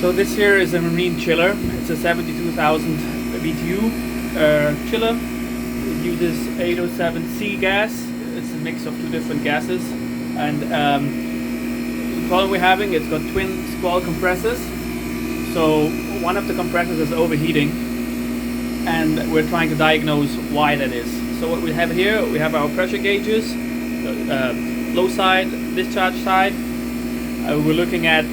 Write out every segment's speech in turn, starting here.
So this here is a marine chiller. It's a 72,000 BTU chiller. It uses 807C gas. It's a mix of two different gases. And the problem we're having, it's got twin squall compressors. So one of the compressors is overheating, and we're trying to diagnose why that is. So what we have here, we have our pressure gauges, low side, discharge side. We're looking at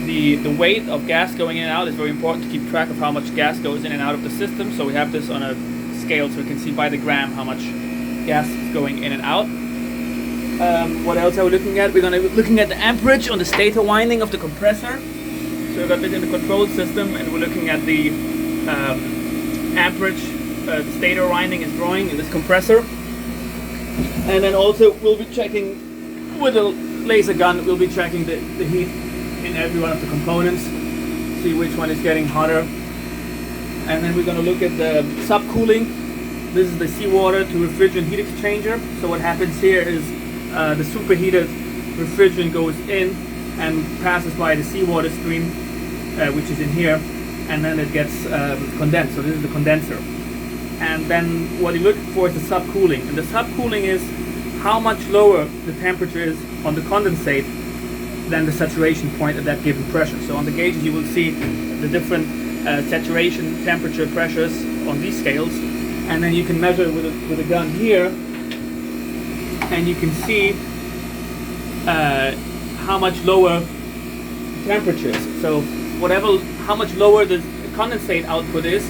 the weight of gas going in and out. It's very important to keep track of how much gas goes in and out of the system. So we have this on a scale so we can see by the gram how much gas is going in and out. What else are we looking at? We're looking at the amperage on the stator winding of the compressor. So we've got this in the control system, and we're looking at the amperage the stator winding is drawing in this compressor. And then also we'll be checking with a laser gun, we'll be checking the heat in every one of the components, see which one is getting hotter. And then we're going to look at the subcooling. This is the seawater to refrigerant heat exchanger. So what happens here is the superheated refrigerant goes in and passes by the seawater stream, which is in here, and then it gets condensed. So this is the condenser. And then what you're looking for is the subcooling. And the subcooling is how much lower the temperature is on the condensate than the saturation point at that given pressure. So on the gauges you will see the different saturation temperature pressures on these scales, and then you can measure with a gun here, and you can see how much lower temperatures. So how much lower the condensate output is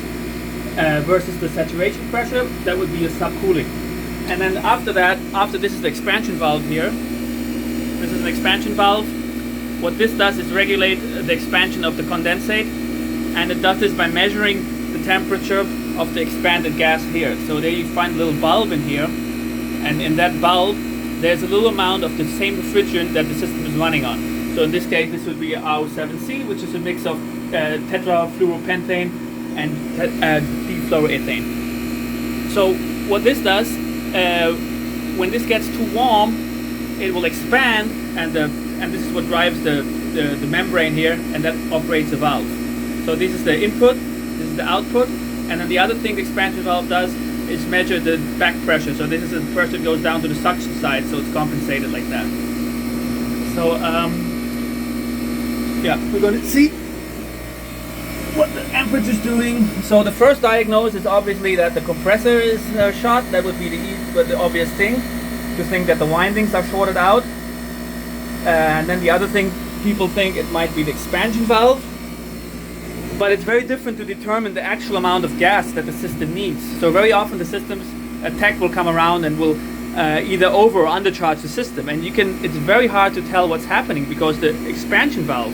versus the saturation pressure, that would be a subcooling. And then after this is the expansion valve here. This is an expansion valve. What this does is regulate the expansion of the condensate, and it does this by measuring the temperature of the expanded gas here. So there you find a little valve in here, and in that valve there's a little amount of the same refrigerant that the system is running on. So in this case this would be RO7C, which is a mix of tetrafluoropentane and difluoroethane. So what this does, when this gets too warm, it will expand, and this is what drives the membrane here, and that operates the valve. So this is the input, this is the output, and then the other thing the expansion valve does is measure the back pressure. So this is the pressure that goes down to the suction side, so it's compensated like that. So yeah, we're going to see what the amperage is doing. So the first diagnosis is obviously that the compressor is short. That would be the obvious thing, to think that the windings are shorted out. And then the other thing, people think it might be the expansion valve. But it's very different to determine the actual amount of gas that the system needs. So very often the system's tech will come around and will either over or undercharge the system. And it's very hard to tell what's happening, because the expansion valve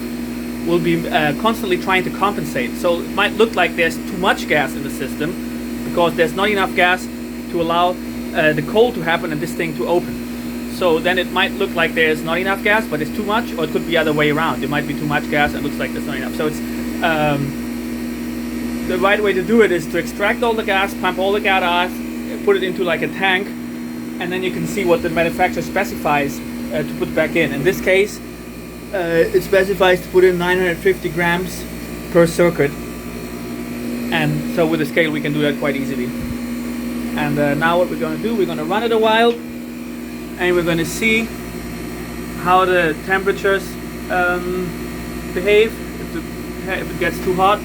will be constantly trying to compensate. So it might look like there's too much gas in the system because there's not enough gas to allow the cold to happen and this thing to open. So then it might look like there's not enough gas, but it's too much, or it could be the other way around. There might be too much gas and it looks like there's not enough. So it's the right way to do it is to extract all the gas, pump all the gas out, put it into like a tank, and then you can see what the manufacturer specifies to put back in. In this case, it specifies to put in 950 grams per circuit, and so with a scale we can do that quite easily. And now what we're going to do, we're going to run it a while, and we're going to see how the temperatures behave, if it gets too hot,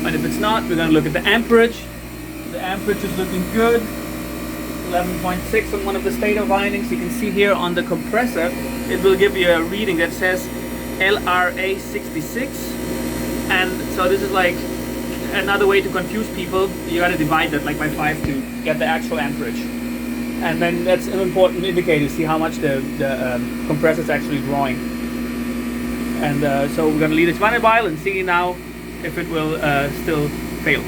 and if it's not, we're going to look at the amperage. The amperage is looking good. 11.6 on one of the stator windings. You can see here on the compressor it will give you a reading that says LRA 66, and so this is like another way to confuse people. You got to divide that like by 5 to get the actual amperage, and then that's an important indicator to see how much the compressor is actually drawing. And so we're going to leave this run a while and see now if it will still fail.